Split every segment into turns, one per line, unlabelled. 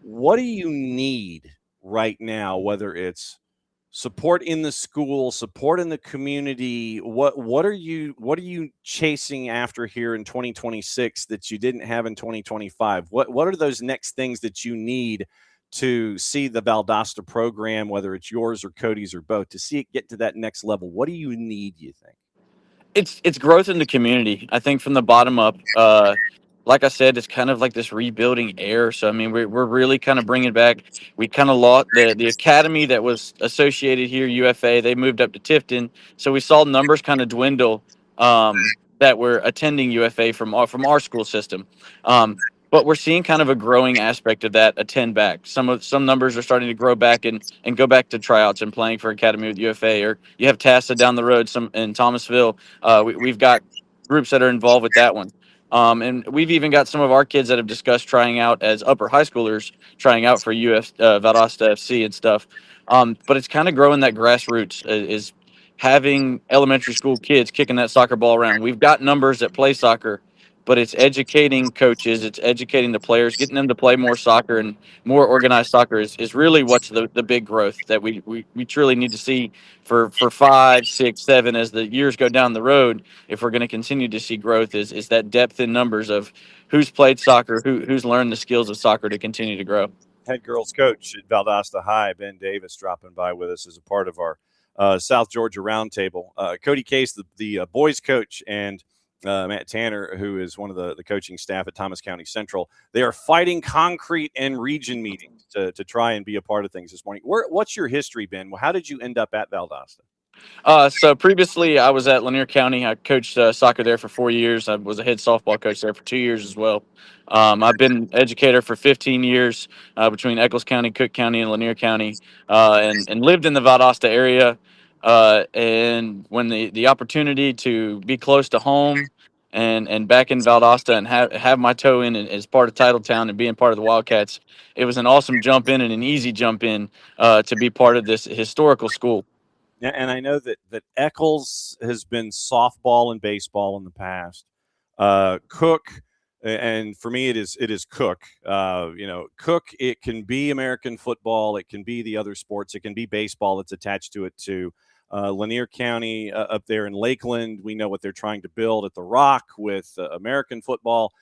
what do you need right now, whether it's support in the school, support in the community? What are you chasing after here in 2026 that you didn't have in 2025? What are those next things that you need to see the Valdosta program, whether it's yours or Cody's or both, to see it get to that next level? What do you need, you think?
It's growth in the community. I think from the bottom up. Like I said, it's kind of like this rebuilding air. So I mean, we're really kind of bringing back. We kind of lost the academy that was associated here, UFA. They moved up to Tifton, so we saw numbers kind of dwindle. That were attending UFA from our school system. But we're seeing kind of a growing aspect of that attend back. Some numbers are starting to grow back and go back to tryouts and playing for academy with UFA. Or you have Tassa down the road, some in Thomasville. We've got groups that are involved with that one. And we've even got some of our kids that have discussed trying out as upper high schoolers, trying out for Valdosta FC and stuff. But it's kind of growing that grassroots is having elementary school kids kicking that soccer ball around. We've got numbers that play soccer, but it's educating coaches, it's educating the players, getting them to play more soccer and more organized soccer is really what's the big growth that we truly need to see for 5, 6, 7 as the years go down the road. If we're going to continue to see growth, is that depth in numbers of who's played soccer, who's learned the skills of soccer to continue to grow.
Head girls coach at Valdosta High, Ben Davis, dropping by with us as a part of our South Georgia Roundtable. Cody Case, the boys coach, and Matt Tanner, who is one of the coaching staff at Thomas County Central. They are fighting concrete and region meetings to try and be a part of things this morning. What's your history, Ben? How did you end up at Valdosta?
So previously, I was at Lanier County. I coached soccer there for 4 years. I was a head softball coach there for 2 years as well. I've been educator for 15 years between Eccles County, Cook County, and Lanier County, and lived in the Valdosta area. And when the opportunity to be close to home and back in Valdosta and have my toe in as part of Titletown and being part of the Wildcats, it was an awesome jump in and an easy jump in to be part of this historical school.
Yeah, and I know that Eccles has been softball and baseball in the past. Cook, and for me it is Cook. Cook. It can be American football. It can be the other sports. It can be baseball that's attached to it too. Lanier County up there in Lakeland, we know what they're trying to build at the Rock with American football.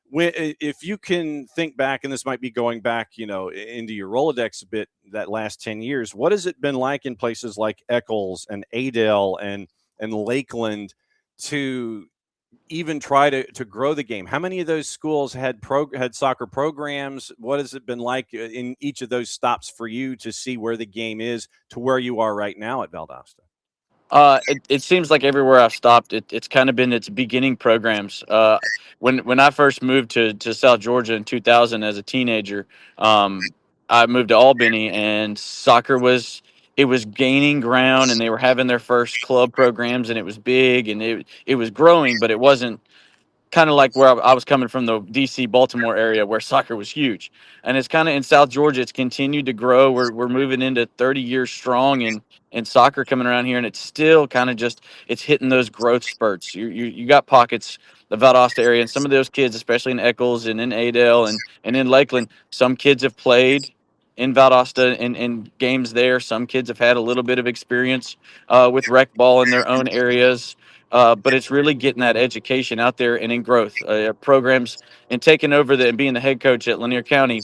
If you can think back, and this might be going back, into your Rolodex a bit, that last 10 years, what has it been like in places like Eccles and Adel and Lakeland to even try to grow the game? How many of those schools had soccer programs? What has it been like in each of those stops for you to see where the game is to where you are right now at Valdosta?
It seems like everywhere I've stopped, it's kind of been its beginning programs. When I first moved to South Georgia in 2000 as a teenager, I moved to Albany, and soccer was gaining ground, and they were having their first club programs, and it was big, and it was growing, but it wasn't kind of like where I was coming from, the DC Baltimore area where soccer was huge. And it's kind of in South Georgia, it's continued to grow. We're moving into 30 years strong in soccer coming around here, and it's still kind of just it's hitting those growth spurts. You got pockets, the Valdosta area, and some of those kids, especially in Eccles and in Adel and in Lakeland, some kids have played in Valdosta in games there. Some kids have had a little bit of experience with rec ball in their own areas. But it's really getting that education out there and in growth programs and taking over and being the head coach at Lanier County.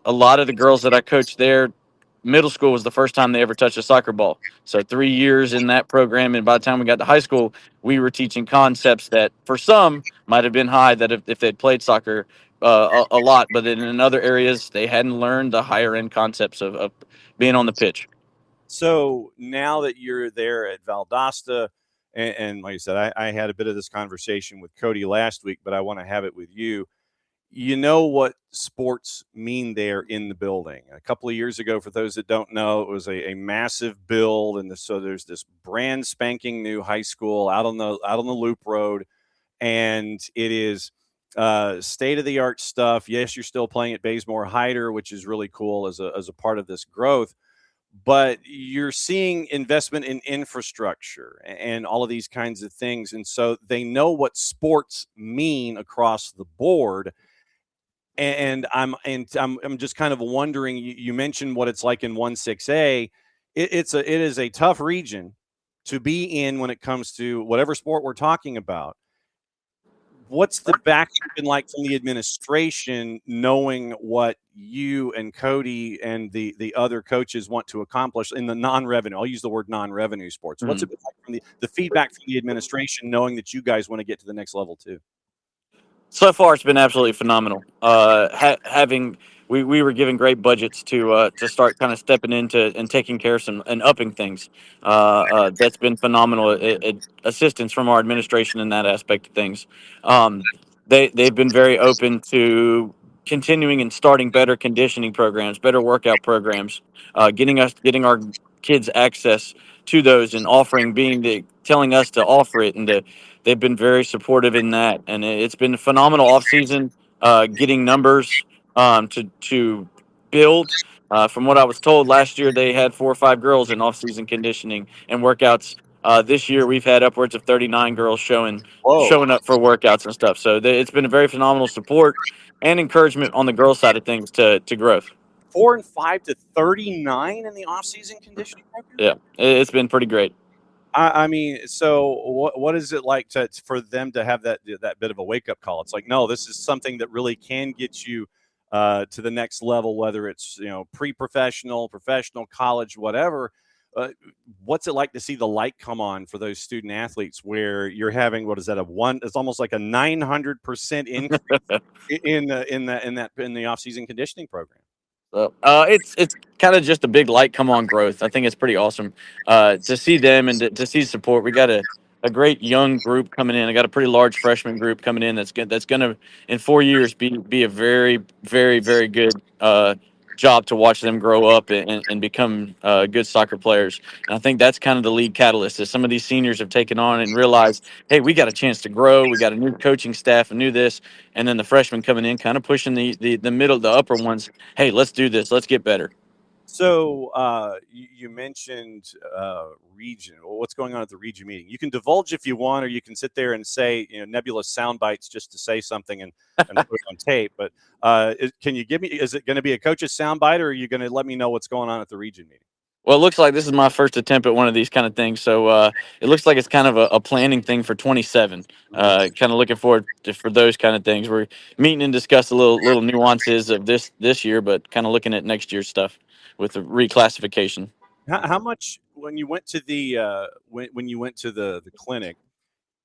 A lot of the girls that I coached there, middle school was the first time they ever touched a soccer ball. So 3 years in that program, and by the time we got to high school, we were teaching concepts that for some might have been high that if they'd played soccer a lot, but in other areas they hadn't learned the higher end concepts of being on the pitch.
So now that you're there at Valdosta, and like I said, I had a bit of this conversation with Cody last week, but I want to have it with you. You know what sports mean there in the building. A couple of years ago, for those that don't know, it was a massive build, and so there's this brand spanking new high school out on the Loop Road, and it is state of the art stuff. Yes, you're still playing at Bazemore Hyder, which is really cool as a part of this growth, but you're seeing investment in infrastructure and all of these kinds of things. And so they know what sports mean across the board. And I'm just kind of wondering. You mentioned what it's like in 1-6A. It is a tough region to be in when it comes to whatever sport we're talking about. What's the back been like from the administration, knowing what you and Cody and the other coaches want to accomplish in the non-revenue? I'll use the word non-revenue sports. What's it been like from the feedback from the administration, knowing that you guys want to get to the next level too?
So far, it's been absolutely phenomenal. Having we were given great budgets to start kind of stepping into and taking care of some and upping things. That's been phenomenal. Assistance from our administration in that aspect of things. They've been very open to continuing and starting better conditioning programs, better workout programs, getting our kids access to those and offering being the telling us to offer it and to they've been very supportive in that, and it's been a phenomenal off season. Getting numbers to build. From what I was told last year, they had 4 or 5 girls in off season conditioning and workouts. This year, we've had upwards of 39 girls
Whoa,
showing up for workouts and stuff. So it's been a very phenomenal support and encouragement on the girls' side of things to growth.
4 and 5 to 39 in the off-season conditioning program.
Yeah, it's been pretty great.
I mean, so what is it like for them to have that bit of a wake up call? It's like, no, this is something that really can get you to the next level, whether it's pre-professional, professional, college, whatever. Uh, what's it like to see the light come on for those student athletes, where you're having what is that a one? It's almost like a 900% increase in the off season conditioning program.
So, it's kind of just a big light come on growth. I think it's pretty awesome to see them and to see support. We got a great young group coming in. I got a pretty large freshman group coming in that's gonna in 4 years be a very good job to watch them grow up and become good soccer players. And I think that's kind of the lead catalyst is some of these seniors have taken on and realized, hey, we got a chance to grow. We got a new coaching staff, a new this, and then the freshmen coming in, kind of pushing the middle, the upper ones. Hey, let's do this. Let's get better.
So you mentioned region. Well, what's going on at the region meeting? You can divulge if you want, or you can sit there and say nebulous sound bites just to say something and put it on tape. But can you give me? Is it going to be a coach's sound bite, or are you going to let me know what's going on at the region meeting?
Well, it looks like this is my first attempt at one of these kind of things. So it looks like it's kind of a planning thing for 27. Kind of looking forward for those kind of things. We're meeting and discuss a little nuances of this year, but kind of looking at next year's stuff with the reclassification.
How much when you went to the when you went to the clinic?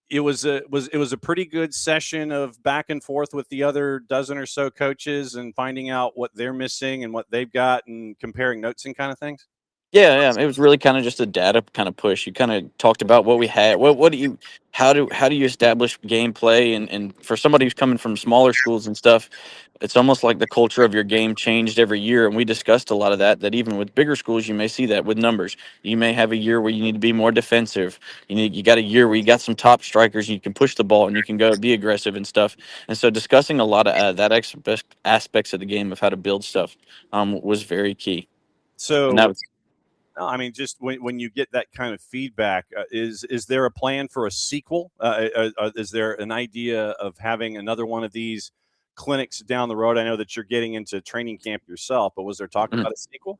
It was a pretty good session of back and forth with the other dozen or so coaches and finding out what they're missing and what they've got and comparing notes and kind of things.
Yeah. It was really kind of just a data kind of push. You kind of talked about what we had. What do you how do you establish gameplay and for somebody who's coming from smaller schools and stuff, it's almost like the culture of your game changed every year. And we discussed a lot of that. That even with bigger schools, you may see that with numbers. You may have a year where you need to be more defensive. You got a year where you got some top strikers. And you can push the ball and you can go be aggressive and stuff. And so discussing a lot of aspects of the game of how to build stuff was very key. And that
So
was
no, I mean, just when you get that kind of feedback, is there a plan for a sequel? Is there an idea of having another one of these clinics down the road? I know that you're getting into training camp yourself, but was there talk
mhm.
about a sequel?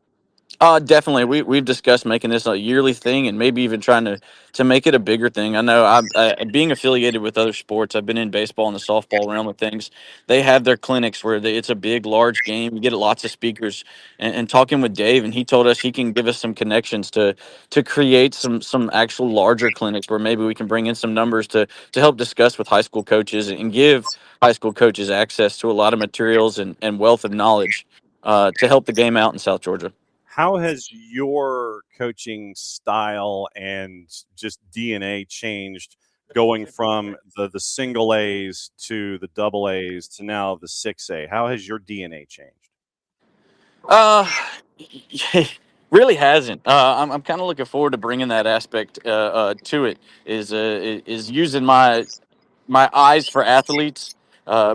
Definitely. We've discussed making this a yearly thing, and maybe even trying to make it a bigger thing. I know being affiliated with other sports. I've been in baseball and the softball realm of things. They have their clinics where it's a big, large game. You get lots of speakers, and talking with Dave, and he told us he can give us some connections to create some actual larger clinics where maybe we can bring in some numbers to help discuss with high school coaches and give high school coaches access to a lot of materials and wealth of knowledge to help the game out in South Georgia.
How has your coaching style and just DNA changed going from the single A's to the double A's to now the 6A? How has your DNA changed?
Uh, really hasn't. I'm kind of looking forward to bringing that aspect to it. Is using my eyes for athletes,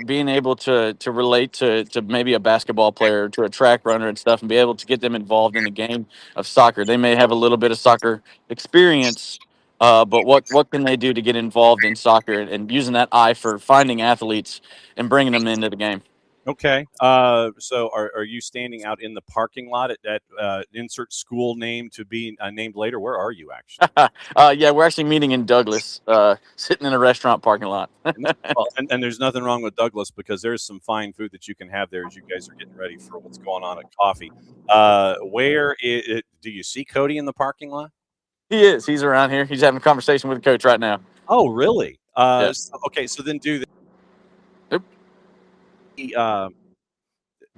being able to relate to maybe a basketball player, to a track runner and stuff, and be able to get them involved in the game of soccer. They may have a little bit of soccer experience. But what can they do to get involved in soccer and using that eye for finding athletes and bringing them into the game?
Okay. So are you standing out in the parking lot at insert school name to be named later? Where are you actually?
Yeah, we're actually meeting in Douglas, sitting in a restaurant parking lot.
And there's nothing wrong with Douglas because there's some fine food that you can have there as you guys are getting ready for what's going on at coffee. Do you see Cody in the parking lot?
He is. He's around here. He's having a conversation with the coach right now.
Oh, really?
Yeah.
Okay. So then
Oop.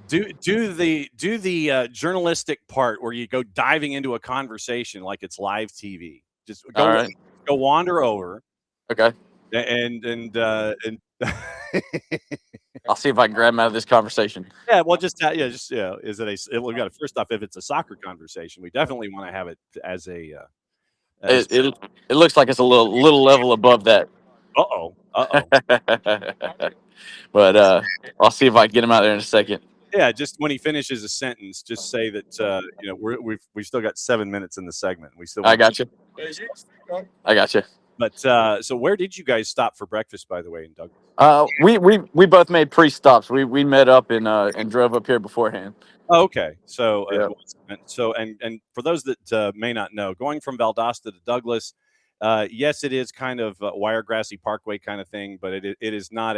the do the journalistic part where you go diving into a conversation like it's live TV. Just
All right.
go wander over
Okay.
and
I'll see if I can grab him out of this conversation.
yeah, well, is it we got to first off, if it's a soccer conversation, we definitely want to have it as a as
It looks like it's a little level above that.
uh-oh.
But I'll see if I can get him out there in a second.
Yeah, just when he finishes a sentence, just say that we've still got 7 minutes in the segment. We still
I
want
got you. I got you.
But so where did you guys stop for breakfast, by the way, in Douglas?
We both made pre-stops. We met up and drove up here beforehand.
Oh, okay. So
Yeah.
and for those that may not know, going from Valdosta to Douglas, yes, it is kind of Wiregrassy Parkway kind of thing, but it is not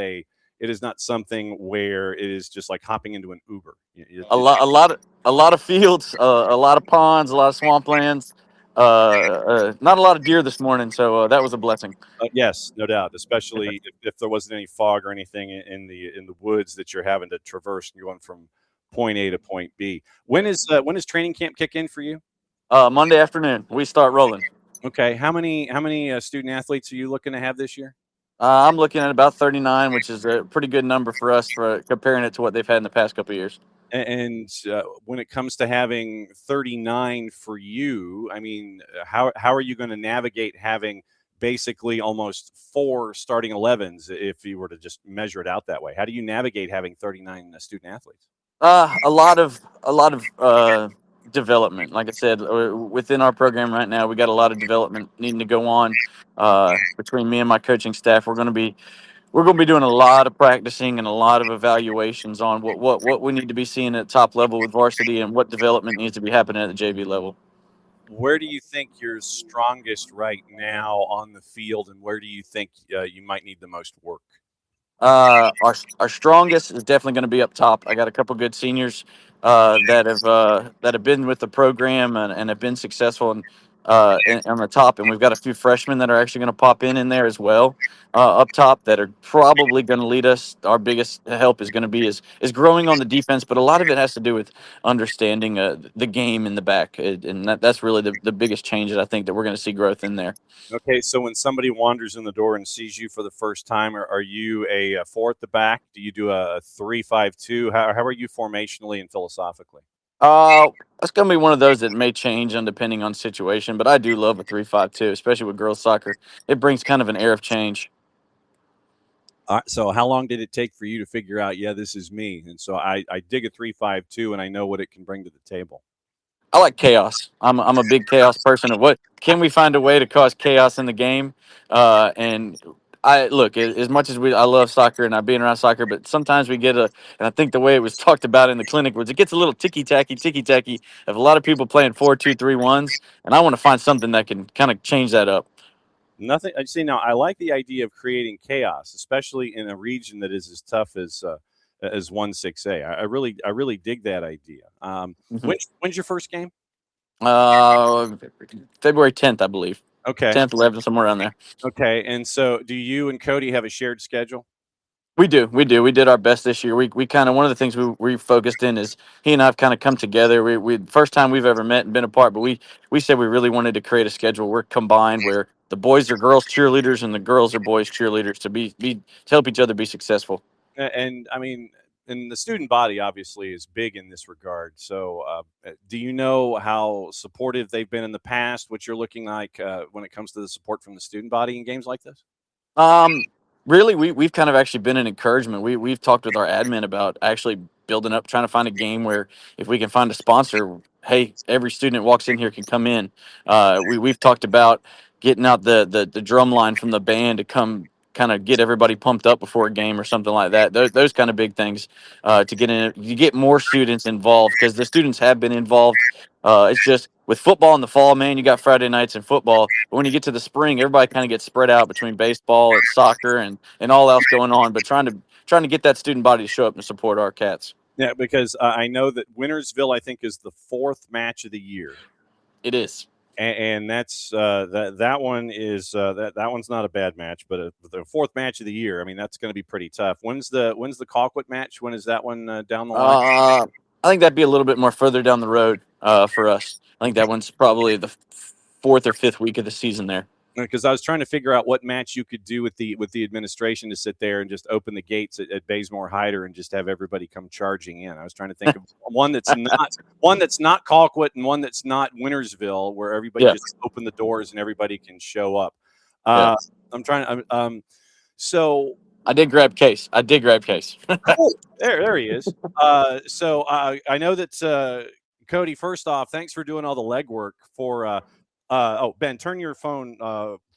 something where it is just like hopping into an Uber.
A lot of fields, a lot of ponds, a lot of swamplands. Not a lot of deer this morning, so that was a blessing.
Yes, no doubt. Especially if there wasn't any fog or anything in the woods that you're having to traverse going from point A to point B. When is training camp kick in for you?
Monday afternoon, we start rolling.
Okay, how many student athletes are you looking to have this year?
I'm looking at about 39, which is a pretty good number for us for comparing it to what they've had in the past couple of years.
And when it comes to having 39 for you, I mean, how are you going to navigate having basically almost four starting 11s if you were to just measure it out that way? How do you navigate having 39 student athletes?
A lot of development. Like I said, within our program right now, we got a lot of development needing to go on. Between me and my coaching staff, we're going to be doing a lot of practicing and a lot of evaluations on what we need to be seeing at top level with varsity and what development needs to be happening at the JV level.
Where do you think you're strongest right now on the field, and where do you think you might need the most work?
Our strongest is definitely going to be up top. I got a couple good seniors that have been with the program and have been successful on the top, and we've got a few freshmen that are actually going to pop in there as well up top that are probably going to lead us. Our biggest help is going to be is growing on the defense, but a lot of it has to do with understanding the game in the back, and that's really the biggest change that I think that we're going to see growth in there.
Okay, so when somebody wanders in the door and sees you for the first time, are you a four at the back? Do you do a 3-5-2? How are you formationally and philosophically?
That's gonna be one of those that may change on depending on situation, but I do love a 3-5-2, especially with girls soccer. It brings kind of an air of change.
So how long did it take for you to figure out, yeah, this is me? And so I dig a 3-5-2, and I know what it can bring to the table.
I like chaos. I'm a big chaos person. Of what can we find a way to cause chaos in the game? And I look as much as I love soccer and I've been around soccer, but sometimes we get and I think the way it was talked about in the clinic was it gets a little ticky tacky of a lot of people playing 4-2-3-1s, and I want to find something that can kind of change that up.
Nothing. I see. Now, I like the idea of creating chaos, especially in a region that is as tough as 1-6A. I really dig that idea.
Mhm.
When's your first game?
February 10th, I believe.
Okay.
10th, 11th, somewhere around there.
Okay. And so, do you and Cody have a shared schedule?
We do. We did our best this year. We kind of one of the things we focused in is he and I've kind of come together. We first time we've ever met and been apart, but we said we really wanted to create a schedule. We're combined where the boys are girls cheerleaders and the girls are boys cheerleaders to help each other be successful.
And I mean, and the student body obviously is big in this regard. So, do you know how supportive they've been in the past? What you're looking like when it comes to the support from the student body in games like this?
Really, we've kind of actually been an encouragement. We've talked with our admin about actually building up, trying to find a game where if we can find a sponsor, hey, every student that walks in here can come in. We've talked about getting out the drum line from the band to come kind of get everybody pumped up before a game or something like that. Those kind of big things to get in. You get more students involved because the students have been involved. It's just with football in the fall, man, you got Friday nights and football. But when you get to the spring, everybody kind of gets spread out between baseball and soccer and all else going on. But trying to get that student body to show up and support our Cats.
Yeah, because I know that Wintersville, I think, is the 4th match of the year.
It is.
And that's that one is that one's not a bad match, but the 4th match of the year. I mean, that's going to be pretty tough. When's the Colquitt match? When is that one down the line?
I think that'd be a little bit more further down the road for us. I think that one's probably the 4th or 5th week of the season there.
Because I was trying to figure out what match you could do with the administration to sit there and just open the gates at Bazemore Hyder and just have everybody come charging in. I was trying to think of one that's not Colquitt and one that's not Wintersville, where everybody just open the doors and everybody can show up. I'm trying. So
I did grab Case.
Cool. There he is. So I know that Cody. First off, thanks for doing all the legwork for. Ben, turn your phone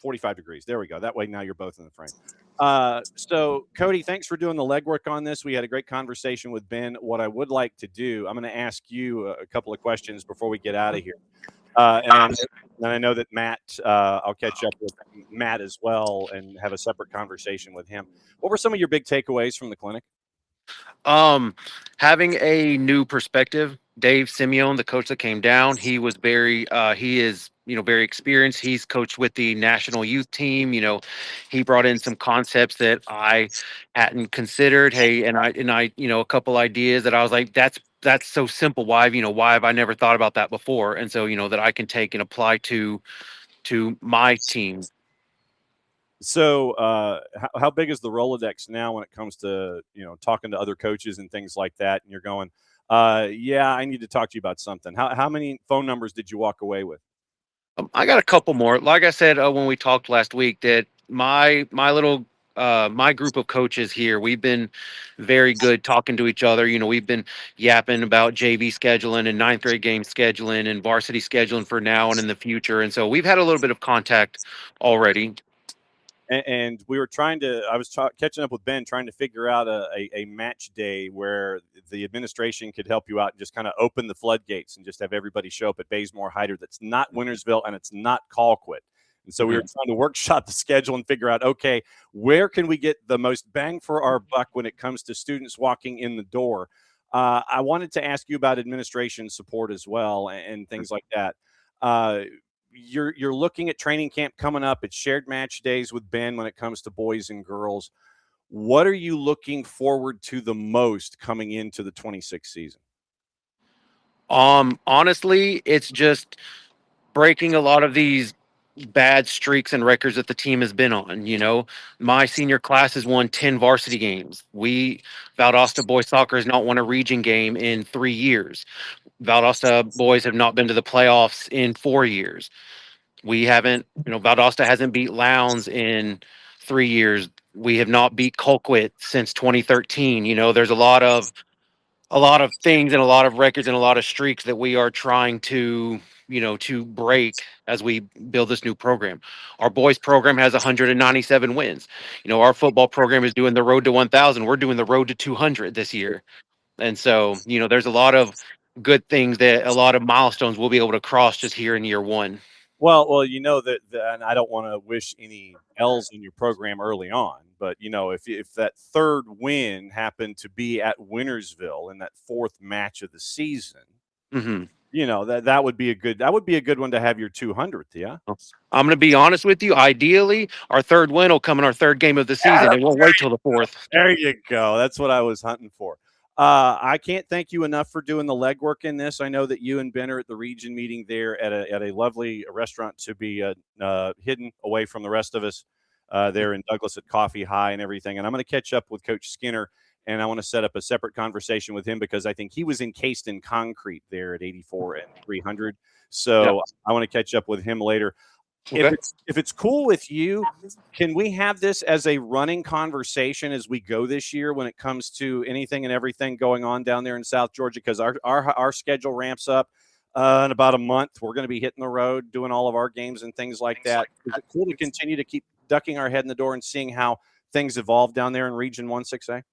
45 degrees. There we go. That way now you're both in the frame. So, Cody, thanks for doing the legwork on this. We had a great conversation with Ben. What I would like to do, I'm going to ask you a couple of questions before we get out of here. And I know that Matt, I'll catch up with Matt as well and have a separate conversation with him. What were some of your big takeaways from the clinic?
Having a new perspective. Dave Simeon, the coach that came down, he was very he is very experienced. He's coached with the national youth team. He brought in some concepts that I hadn't considered. Hey, and I a couple ideas that I was like, that's so simple. Why have I never thought about that before? And so that I can take and apply to my team.
So how big is the Rolodex now when it comes to talking to other coaches and things like that, and you're going, yeah, I need to talk to you about something. How many phone numbers did you walk away with?
I got a couple more. Like I said when we talked last week, that my little my group of coaches here, we've been very good talking to each other. We've been yapping about JV scheduling and 9th grade game scheduling and varsity scheduling for now and in the future. And so we've had a little bit of contact already.
And we were I was catching up with Ben, trying to figure out a match day where the administration could help you out and just kind of open the floodgates and just have everybody show up at Bazemore Hyder. That's not Wintersville and it's not Colquitt. And so we were trying to workshop the schedule and figure out, okay, where can we get the most bang for our buck when it comes to students walking in the door? I wanted to ask you about administration support as well and things like that. You're looking at training camp coming up. It's shared match days with Ben when it comes to boys and girls. What are you looking forward to the most coming into the 26 season?
Honestly, it's just breaking a lot of these bad streaks and records that the team has been on. My senior class has won 10 varsity games. Valdosta boys soccer has not won a region game in 3 years. Valdosta boys have not been to the playoffs in 4 years. We haven't, Valdosta hasn't beat Lowndes in 3 years. We have not beat Colquitt since 2013. There's a lot of things and a lot of records and a lot of streaks that we are trying to break as we build this new program. Our boys program has 197 wins. Our football program is doing the road to 1,000. We're doing the road to 200 this year. And so, there's a lot of good things a lot of milestones we'll be able to cross just here in year one.
Well, that, and I don't want to wish any L's in your program early on, but if that 3rd win happened to be at Wintersville in that 4th match of the season, that would be a good one to have your 200th. Yeah,
I'm going to be honest with you. Ideally, our 3rd win will come in our 3rd game of the season, and we'll wait till the 4th.
There you go. That's what I was hunting for. I can't thank you enough for doing the legwork in this. I know that you and Ben are at the region meeting there at a lovely restaurant to be hidden away from the rest of us there in Douglas at Coffee High and everything. And I'm going to catch up with Coach Skinner, and I want to set up a separate conversation with him because I think he was encased in concrete there at 84 and 300. So I want to catch up with him later. Okay. If it's cool with you, can we have this as a running conversation as we go this year when it comes to anything and everything going on down there in South Georgia? Because our schedule ramps up in about a month. We're going to be hitting the road, doing all of our games and things like that. Is it cool to continue to keep ducking our head in the door and seeing how things evolve down there in Region 1-6A?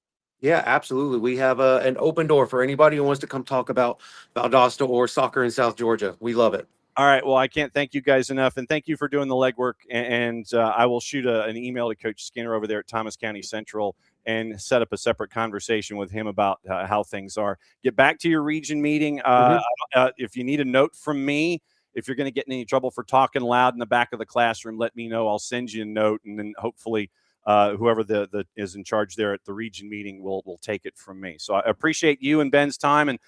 Yeah, absolutely. We have an open door for anybody who wants to come talk about Valdosta or soccer in South Georgia. We love it.
All right. Well, I can't thank you guys enough, and thank you for doing the legwork. And I will shoot an email to Coach Skinner over there at Thomas County Central and set up a separate conversation with him about how things are. Get back to your region meeting. If you need a note from me, if you're going to get in any trouble for talking loud in the back of the classroom, let me know. I'll send you a note, and then hopefully whoever the is in charge there at the region meeting will take it from me. So I appreciate you and Ben's time, and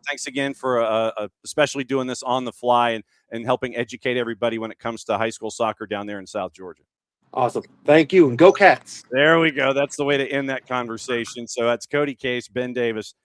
thanks again for especially doing this on the fly and helping educate everybody when it comes to high school soccer down there in South Georgia.
Awesome. Thank you. And go Cats.
There we go. That's the way to end that conversation. So that's Cody Case, Ben Davis,